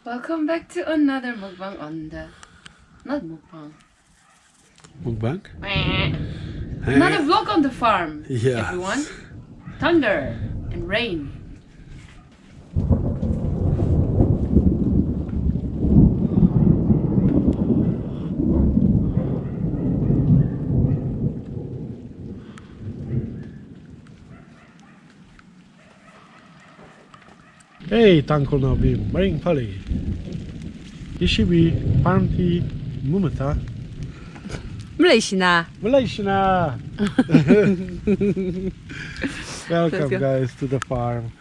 Welcome back to another mukbang on the... Not mukbang. Mukbang? Another vlog on the farm, Yeah. everyone. Thunder and rain. Hey, Tangkhul now be Maring Pali. Ishibi, Parnti, Mumata, Malaysia. Malaysia. Welcome, guys, to the farm.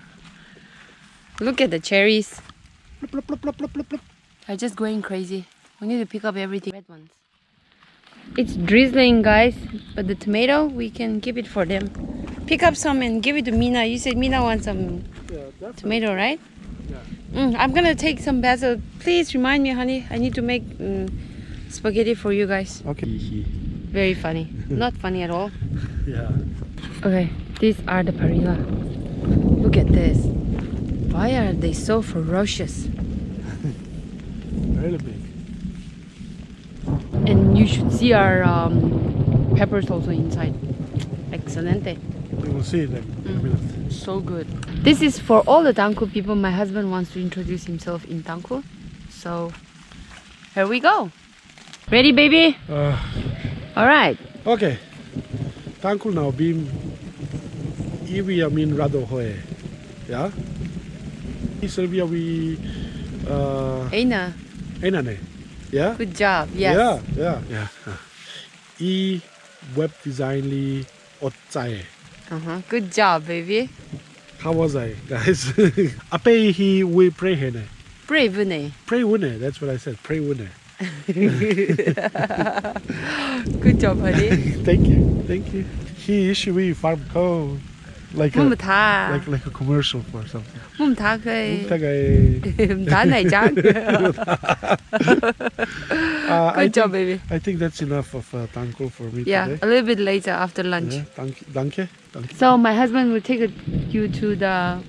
Look at the cherries. They're just going crazy. We need to pick up everything. Red ones. It's drizzling, guys, but the tomato, we can keep it for them. Pick up some and give it to Mina. You said Mina wants some tomato, right? Yeah. I'm gonna take some basil. Please remind me, honey. I need to make spaghetti for you guys. Okay. Very funny. Not funny at all. Yeah. Okay, these are the parilla. Look at this. Why are they so ferocious? Really big. And you should see our peppers also inside. Excelente. You will see them in a minute. So good. This is for all the Tangkhul people. My husband wants to introduce himself in Tangkhul. So here we go. Ready, baby? Alright. Okay. Tangkhul now be Iwi Amin Rado Hoe. Yeah? In Serbia we Aina, Einane. Yeah? good job. Yes. Yeah. I web design li otsae. Good job, baby. How was I, guys? APEI he we pray hene. Brave, ne? Pray winner, that's what I said. Pray winner. Good job, honey. Thank you. He should be farm code. Like a like a commercial for something. Tagay. Good job, baby. I think that's enough of Tangkhul for me Yeah, today. a little bit later after lunch. Yeah, danke. So my husband will take you to the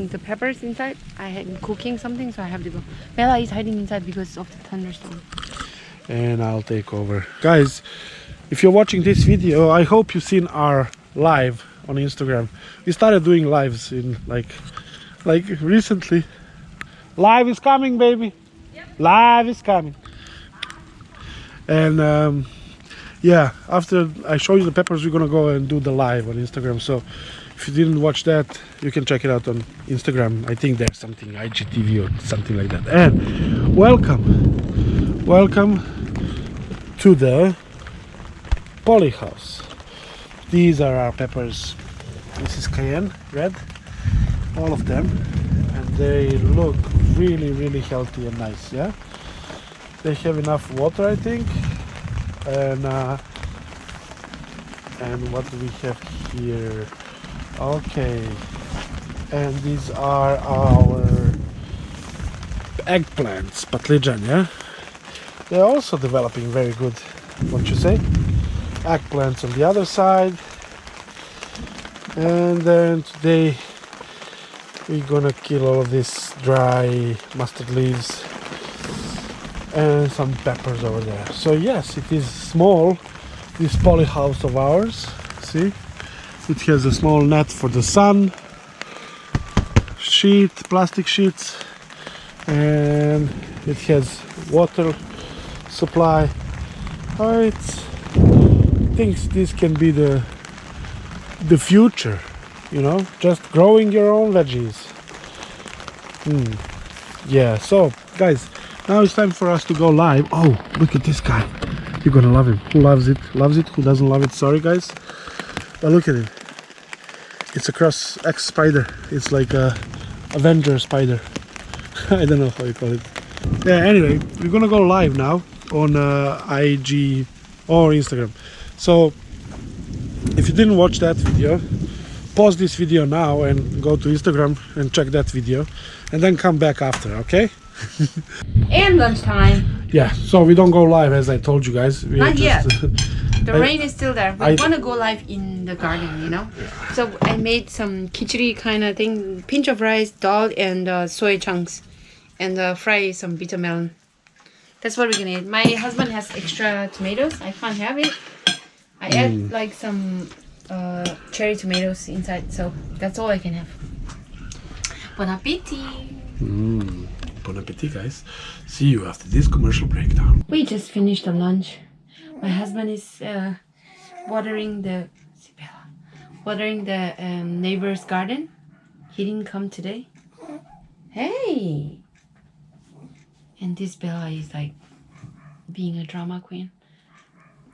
the peppers inside. I had cooking something, so I have to go. Bella is hiding inside because of the thunderstorm. And I'll take over. Guys, if you're watching this video, I hope you've seen our live on Instagram. We started doing lives in like recently. Live is coming, baby. Yep. Live is coming. And yeah, after I show you the peppers, we're gonna go and do the live on Instagram. So if you didn't watch that, you can check it out on Instagram. I think there's something IGTV or something like that. And welcome to the Poly house. These are our peppers. This is cayenne red, all of them, and they look really healthy and nice. Yeah, they have enough water, I think. And what do we have here? Okay, and these are our eggplants, patlıcan. Yeah, they're also developing very good, won't you say? Eggplants on the other side. And then today we're gonna kill all of this dry mustard leaves and some peppers over there. So yes, it is small, this poly house of ours. See, it has a small net for the sun, plastic sheets, and it has water supply. I think this can be the future, you know, just growing your own veggies. Yeah, so guys, now it's time for us to go live. Oh, look at this guy. You're gonna love him. Who loves it? Who doesn't love it? Sorry, guys. But look at him. It's a cross X spider. It's like a Avenger spider. I don't know how you call it. Yeah, anyway, we're gonna go live now on IG or Instagram. So if you didn't watch that video, pause this video now and go to Instagram and check that video, and then come back after, okay? And lunchtime. Yeah, so we don't go live as I told you guys. Not yet. The rain is still there. We want to go live in the garden, you know? So I made some khichdi kind of thing, pinch of rice, dal, and soy chunks. and fry some bitter melon. That's what we're gonna eat. My husband has extra tomatoes. I can't have it. I add like some cherry tomatoes inside, so that's all I can have. Bon appetit! Bon appetit, guys. See you after this commercial breakdown. We just finished the lunch. My husband is watering the neighbor's garden. He didn't come today. Hey! And this Bella is like being a drama queen.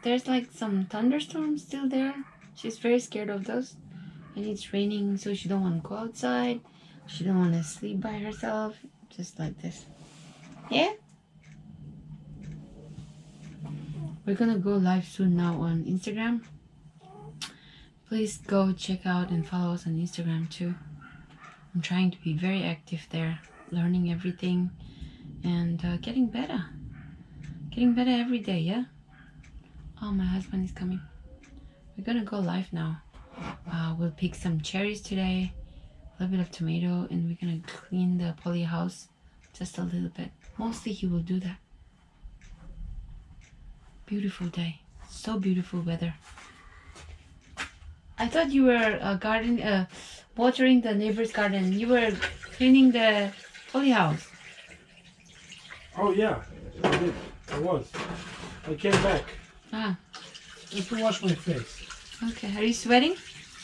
There's like some thunderstorms still there. She's very scared of those. And it's raining, so she don't want to go outside. She don't want to sleep by herself. Just like this. Yeah? We're gonna go live soon now on Instagram. Please go check out and follow us on Instagram too. I'm trying to be very active there, learning everything and getting better. Getting better every day, yeah? Oh, my husband is coming. We're gonna go live now. We'll pick some cherries today, a little bit of tomato, and we're gonna clean the poly house just a little bit. Mostly he will do that. Beautiful day. So beautiful weather. I thought you were watering the neighbor's garden. You were cleaning the poly house. Oh yeah, I did. I was. I came back. Ah, Just to wash my face. okay. Are you sweating?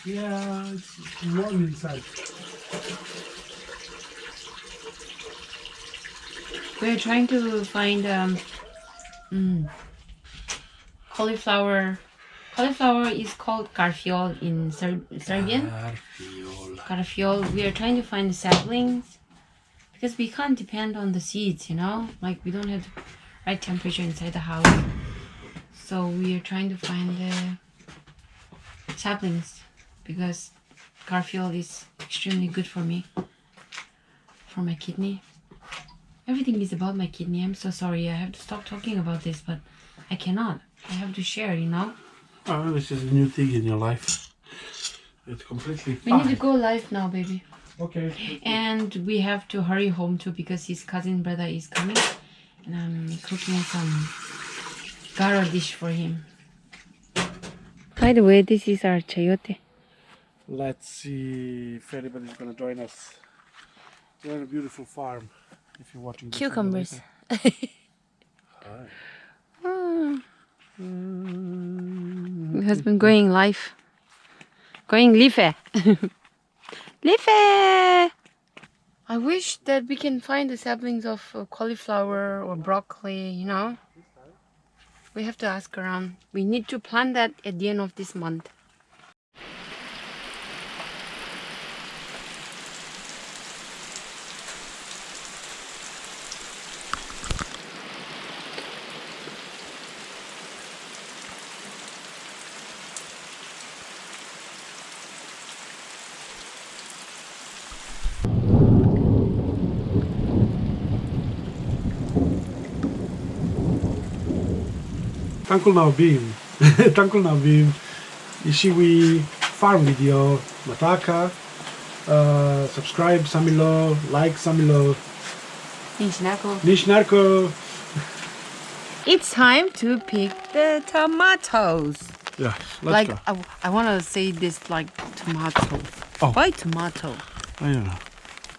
Yeah, it's warm inside. We're trying to find cauliflower. Cauliflower is called garfiol in Serbian. Garfiol. We are trying to find the saplings because we can't depend on the seeds, you know? Like we don't have the right temperature inside the house. So we are trying to find the saplings because garfiol is extremely good for me, for my kidney. Everything is about my kidney. I'm so sorry. I have to stop talking about this, but I cannot. I have to share, you know? Oh, this is a new thing in your life. It's completely We fine. need to go live now, baby. Okay. And we have to hurry home too because his cousin brother is coming. And I'm cooking some garo dish for him. By the way, this is our chayote. Let's see if anybody's gonna join us. We're in a beautiful farm. If you're watching this Cucumbers. Hi. My husband going live. Going live. Live. I wish that we can find the saplings of cauliflower or broccoli, you know. We have to ask around. We need to plant that at the end of this month. Tangkhul now beam. Tangkhul now beam. Ishiwi farm video. Mataka. Subscribe Samilo. Like Samilo. Nishnarko. It's time to pick the tomatoes. Yeah, let's go. I want to say this like tomato. Oh. Why tomato? I don't know.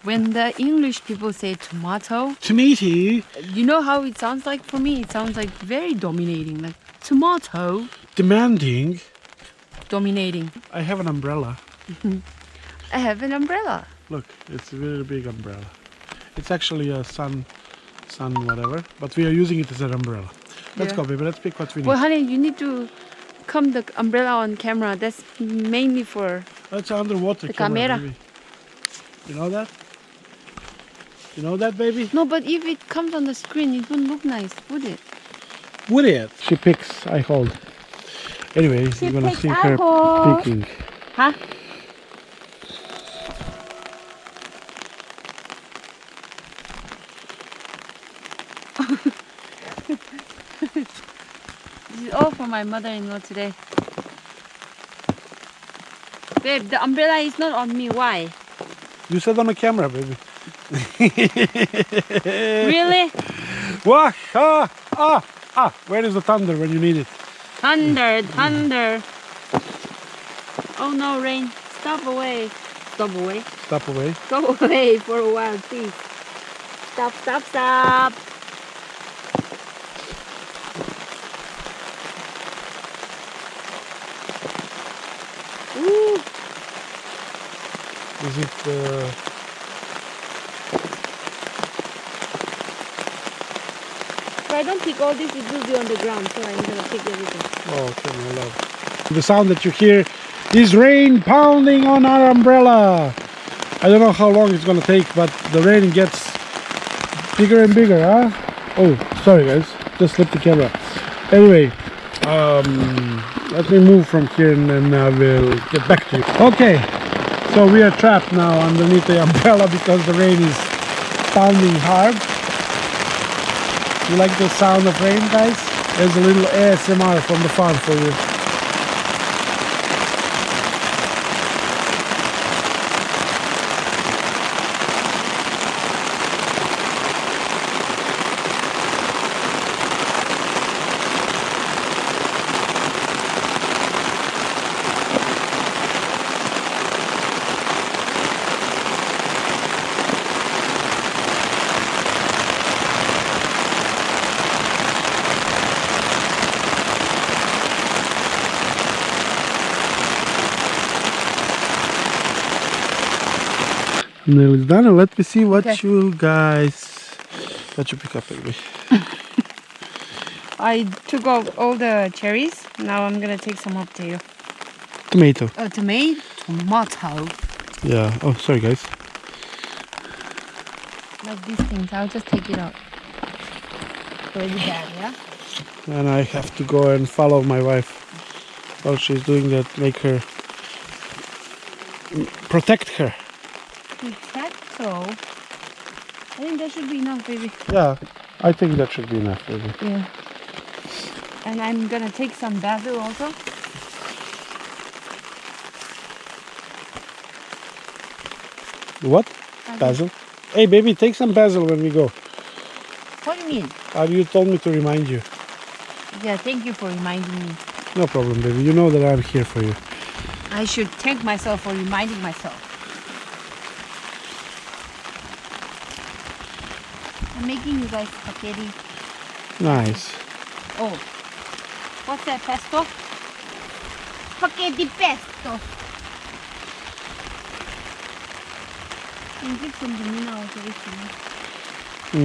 When the English people say tomato, Tomato. you know how it sounds like for me? It sounds like very dominating, like tomato. Demanding. Dominating. I have an umbrella. I have an umbrella. Look, it's a very big umbrella. It's actually a sun whatever, but we are using it as an umbrella. Let's Yeah. go, baby. Let's pick what we need. Well, honey, you need to come the umbrella on camera. That's mainly for That's an underwater the camera, camera. baby. You know that? You know that, baby? No, but if it comes on the screen, it wouldn't look nice, would it? Would it? She picks, I hold. Anyway, you're gonna picks, see I her hold. picking. Huh? This is all for my mother-in-law today. Babe, the umbrella is not on me. Why? You said on the camera, baby. Really? Wah, where is the thunder when you need it? Thunder, thunder. Oh no, rain. Stop away. Stop away. Stop away. Go away for a while, please. Stop, stop, stop. Ooh. Is it? If I don't pick all this, it will be on the ground, so I'm gonna pick everything. Oh, okay, my love. The sound that you hear is rain pounding on our umbrella. I don't know how long it's gonna take, but the rain gets bigger and bigger, huh? Oh, sorry guys, just slipped the camera. Anyway, let me move from here and then I will get back to you. Okay, so we are trapped now underneath the umbrella because the rain is pounding hard. You like the sound of rain, guys? There's a little ASMR from the farm for you. Nearly done, and let me see what Okay. you pick up, baby. I took off all the cherries. Now I'm gonna take some hot potato. Tomato. Oh, tomato. Yeah. Oh, sorry, guys. Like these things, I'll just take it out. Really bad, yeah? And I have to go and follow my wife while she's doing that. Make her protect her. So, I think that should be enough, baby. Yeah, I think that should be enough, baby. Yeah. And I'm gonna take some basil also. What? Basil? Hey, baby, take some basil when we go. What do you mean? You told me to remind you. Yeah, thank you for reminding me. No problem, baby. You know that I'm here for you. I should thank myself for reminding myself. I'm making you guys spaghetti. Nice. Oh, what's that, pesto? Spaghetti pesto. And give some vanilla also if you want.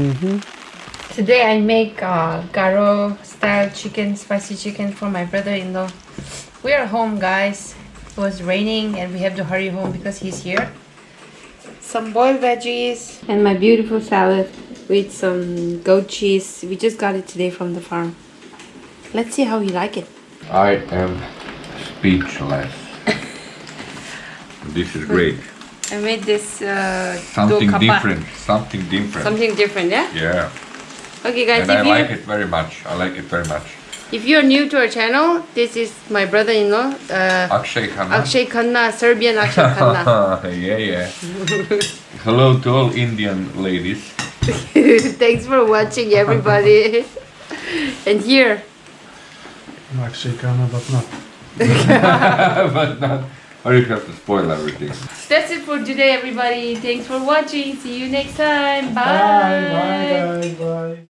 Mm-hmm. Today I make garo style chicken, spicy chicken for my brother-in-law. We are home, guys. It was raining and we have to hurry home because he's here. Some boiled veggies and my beautiful salad with some goat cheese. We just got it today from the farm. Let's see how you like it. I am speechless. This is great. I made this Something do different. Something different. Something different, yeah? Yeah. Okay, guys. And I like it very much. I like it very much. If you're new to our channel, this is my brother-in-law, Akshay Khanna. Akshay Khanna, Serbian Akshay Khanna. Yeah. Hello to all Indian ladies. Thanks for watching, everybody. And here. Akshay Khanna, but not. But not. Or you have to spoil everything. That's it for today, everybody. Thanks for watching. See you next time. Bye, bye, guys, bye.